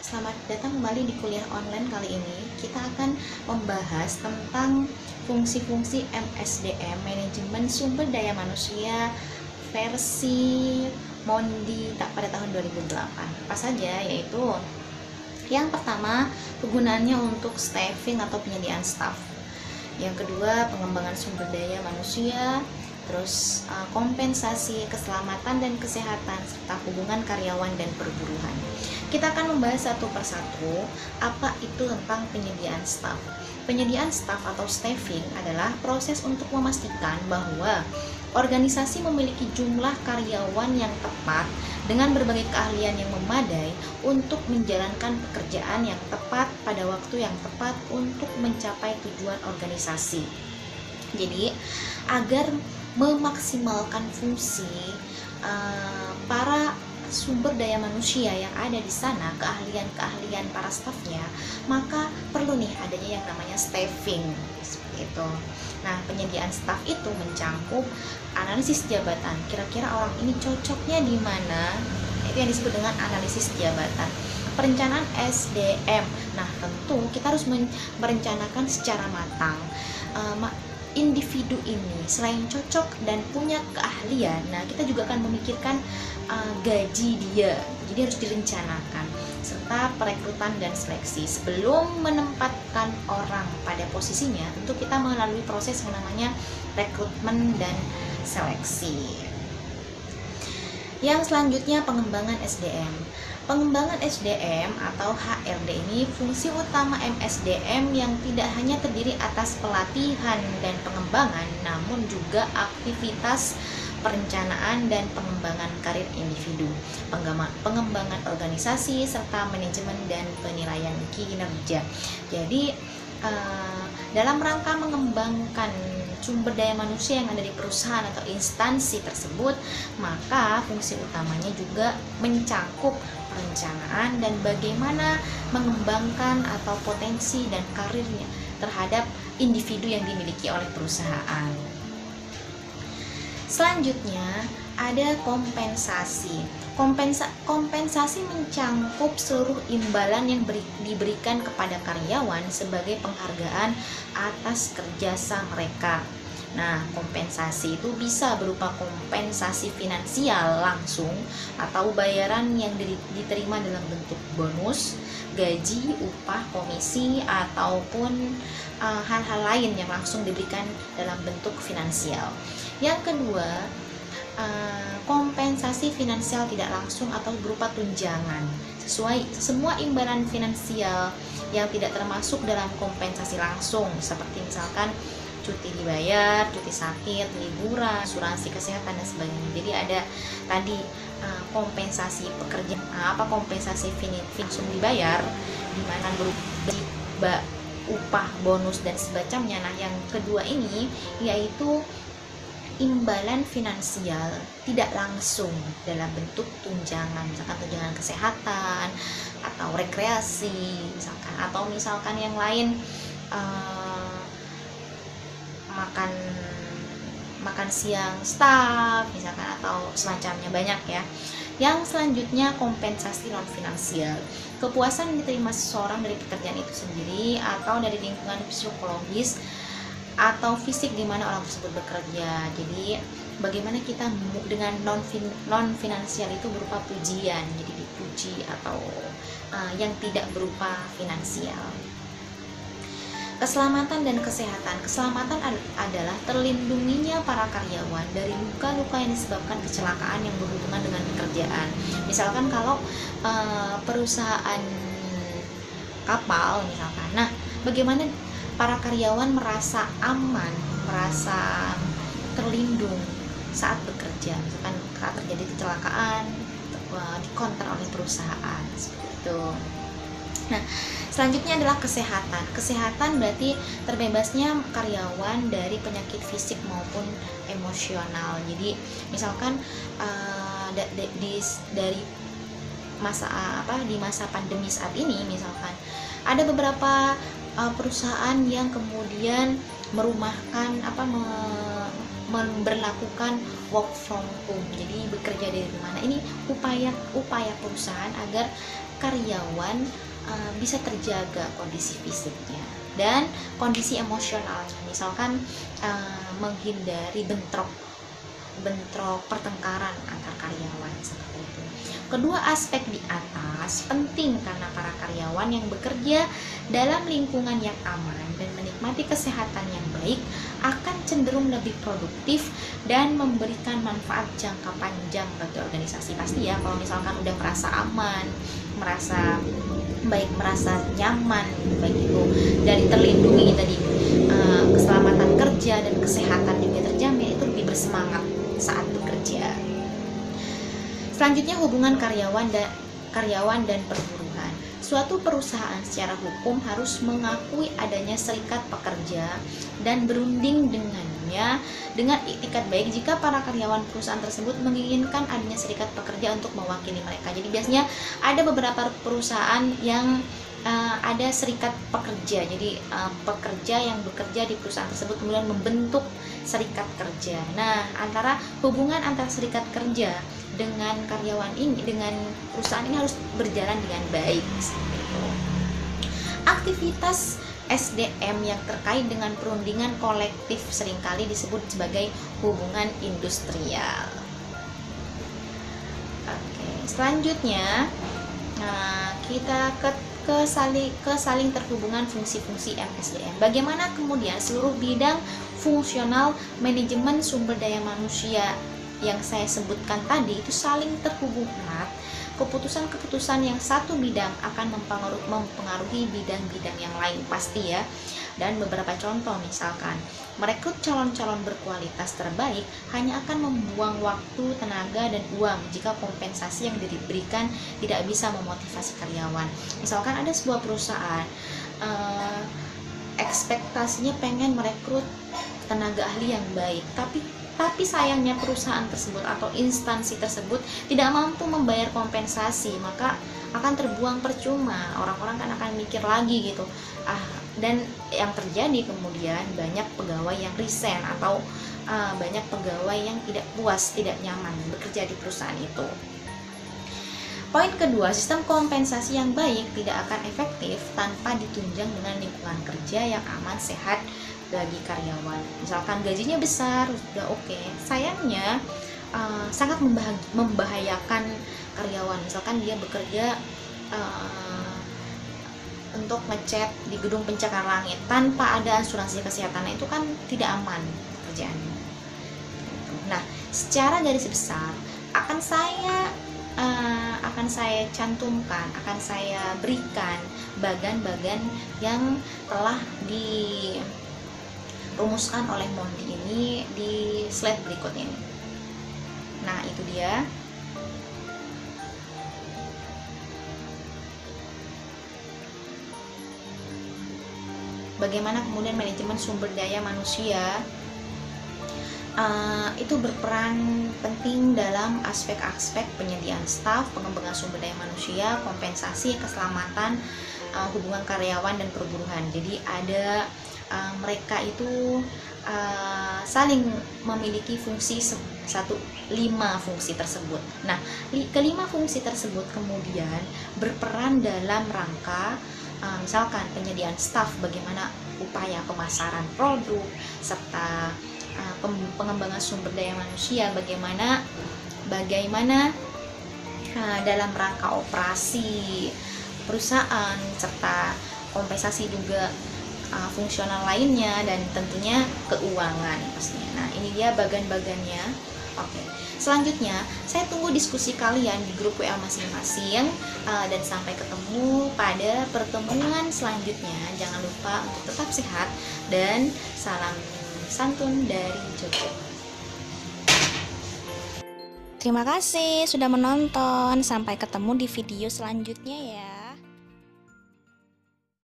Selamat datang kembali di kuliah online. Kali ini kita akan membahas tentang fungsi-fungsi MSDM, Manajemen Sumber Daya Manusia versi Mondi pada tahun 2008. Apa saja? Yaitu yang pertama, kegunaannya untuk staffing atau penyediaan staff. Yang kedua, pengembangan sumber daya manusia. Terus kompensasi keselamatan dan kesehatan serta hubungan karyawan dan perburuhan. Kita akan membahas satu persatu apa itu tentang penyediaan staf. Penyediaan staf atau staffing adalah proses untuk memastikan bahwa organisasi memiliki jumlah karyawan yang tepat dengan berbagai keahlian yang memadai untuk menjalankan pekerjaan yang tepat pada waktu yang tepat untuk mencapai tujuan organisasi. Jadi, agar memaksimalkan fungsi para sumber daya manusia yang ada di sana, keahlian-keahlian para stafnya, maka perlu nih adanya yang namanya staffing seperti itu. Nah, penyediaan staf itu mencangkup analisis jabatan. Kira-kira orang ini cocoknya di mana? Itu yang disebut dengan analisis jabatan. Perencanaan SDM. Nah, tentu kita harus merencanakan secara matang. Individu ini selain cocok dan punya keahlian, nah kita juga akan memikirkan gaji dia, jadi harus direncanakan, serta perekrutan dan seleksi. Sebelum menempatkan orang pada posisinya, tentu kita melalui proses yang namanya rekrutmen dan seleksi. Yang selanjutnya, pengembangan SDM. Pengembangan SDM atau HRD ini fungsi utama MSDM yang tidak hanya terdiri atas pelatihan dan pengembangan, namun juga aktivitas perencanaan dan pengembangan karir individu, pengembangan organisasi, serta manajemen dan penilaian kinerja. Jadi, dalam rangka mengembangkan sumber daya manusia yang ada di perusahaan atau instansi tersebut, maka fungsi utamanya juga mencangkup perencanaan dan bagaimana mengembangkan atau potensi dan karirnya terhadap individu yang dimiliki oleh perusahaan. Selanjutnya ada kompensasi. Kompensasi mencangkup seluruh imbalan yang diberikan kepada karyawan sebagai penghargaan atas kerjasama mereka. Nah, kompensasi itu bisa berupa kompensasi finansial langsung atau bayaran yang diterima dalam bentuk bonus, gaji, upah, komisi, ataupun hal-hal lain yang langsung diberikan dalam bentuk finansial. Yang kedua, kompensasi finansial tidak langsung atau berupa tunjangan. Semua imbalan finansial yang tidak termasuk dalam kompensasi langsung, seperti misalkan cuti dibayar, cuti sakit, liburan, asuransi kesehatan dan sebagainya. Jadi ada tadi kompensasi pekerjaan, kompensasi langsung dibayar, di mana berupa upah, bonus dan sebagainya. Nah, yang kedua ini yaitu imbalan finansial tidak langsung dalam bentuk tunjangan, misalkan tunjangan kesehatan atau rekreasi, misalkan yang lain, makan siang staff misalkan, atau semacamnya, banyak ya. Yang selanjutnya, kompensasi non finansial. Kepuasan yang diterima seseorang dari pekerjaan itu sendiri atau dari lingkungan psikologis atau fisik di mana orang tersebut bekerja. Jadi bagaimana kita dengan non finansial itu berupa pujian, jadi dipuji, atau yang tidak berupa finansial. Keselamatan dan kesehatan. Keselamatan adalah terlindunginya para karyawan dari luka-luka yang disebabkan kecelakaan yang berhubungan dengan pekerjaan. Misalkan kalau perusahaan kapal misalkan, nah bagaimana para karyawan merasa aman, merasa terlindung saat bekerja, misalkan saat terjadi kecelakaan dikonter oleh perusahaan, seperti itu. Nah, selanjutnya adalah kesehatan. Kesehatan berarti terbebasnya karyawan dari penyakit fisik maupun emosional. Jadi, misalkan dari di masa pandemi saat ini, misalkan ada beberapa perusahaan yang kemudian merumahkan memberlakukan work from home, jadi bekerja dari rumah. Nah, ini upaya perusahaan agar karyawan bisa terjaga kondisi fisiknya dan kondisi emosionalnya, misalkan menghindari bentrok pertengkaran antar karyawan seperti itu. Kedua aspek di atas penting karena para karyawan yang bekerja dalam lingkungan yang aman dan menikmati kesehatan yang baik akan cenderung lebih produktif dan memberikan manfaat jangka panjang bagi organisasi. Pasti ya, kalau misalkan udah merasa aman, merasa baik, merasa nyaman, baik itu dari terlindungi tadi, keselamatan kerja dan kesehatan juga terjamin, itu lebih bersemangat saat bekerja. Selanjutnya, hubungan karyawan dan perburuhan. Suatu perusahaan secara hukum harus mengakui adanya serikat pekerja dan berunding dengannya dengan iktikat baik jika para karyawan perusahaan tersebut menginginkan adanya serikat pekerja untuk mewakili mereka. Jadi biasanya ada beberapa perusahaan yang ada serikat pekerja. Jadi pekerja yang bekerja di perusahaan tersebut kemudian membentuk serikat kerja. Nah, hubungan antara serikat kerja dengan karyawan ini, dengan perusahaan ini harus berjalan dengan baik. Aktivitas SDM yang terkait dengan perundingan kolektif seringkali disebut sebagai hubungan industrial. Oke, selanjutnya kita ke saling terhubungan fungsi-fungsi MSDM. Bagaimana kemudian seluruh bidang fungsional manajemen sumber daya manusia yang saya sebutkan tadi itu saling terhubung erat. Keputusan-keputusan yang satu bidang akan mempengaruhi bidang-bidang yang lain, pasti ya. Dan beberapa contoh, misalkan merekrut calon-calon berkualitas terbaik hanya akan membuang waktu, tenaga, dan uang jika kompensasi yang diberikan tidak bisa memotivasi karyawan. Misalkan ada sebuah perusahaan ekspektasinya pengen merekrut tenaga ahli yang baik, tapi sayangnya perusahaan tersebut atau instansi tersebut tidak mampu membayar kompensasi, maka akan terbuang percuma. Orang-orang kan akan mikir lagi gitu. Dan yang terjadi kemudian banyak pegawai yang resign atau banyak pegawai yang tidak puas, tidak nyaman bekerja di perusahaan itu. Poin kedua, sistem kompensasi yang baik tidak akan efektif tanpa ditunjang dengan lingkungan kerja yang aman, sehat bagi karyawan. Misalkan gajinya besar, sudah oke. Sayangnya sangat membahayakan karyawan. Misalkan dia bekerja untuk ngecat di gedung pencakar langit tanpa ada asuransi kesehatan, itu kan tidak aman pekerjaannya. Nah, secara garis besar akan saya cantumkan, akan saya berikan bagan-bagan yang telah dirumuskan oleh Mondi ini di slide berikut ini. Nah, itu dia. Bagaimana kemudian manajemen sumber daya manusia itu berperan penting dalam aspek-aspek penyediaan staf, pengembangan sumber daya manusia, kompensasi, keselamatan, hubungan karyawan dan perburuhan. Jadi ada mereka itu saling memiliki fungsi 5 fungsi tersebut. Nah, kelima fungsi tersebut kemudian berperan dalam rangka misalkan penyediaan staf, bagaimana upaya pemasaran produk, serta pengembangan sumber daya manusia, bagaimana dalam rangka operasi perusahaan, serta kompensasi juga fungsional lainnya, dan tentunya keuangan pastinya. Nah, ini dia bagan-bagannya. Oke. Selanjutnya, saya tunggu diskusi kalian di grup WA masing-masing, dan sampai ketemu pada pertemuan selanjutnya. Jangan lupa untuk tetap sehat dan salam santun dari Jogja. Terima kasih sudah menonton. Sampai ketemu di video selanjutnya ya.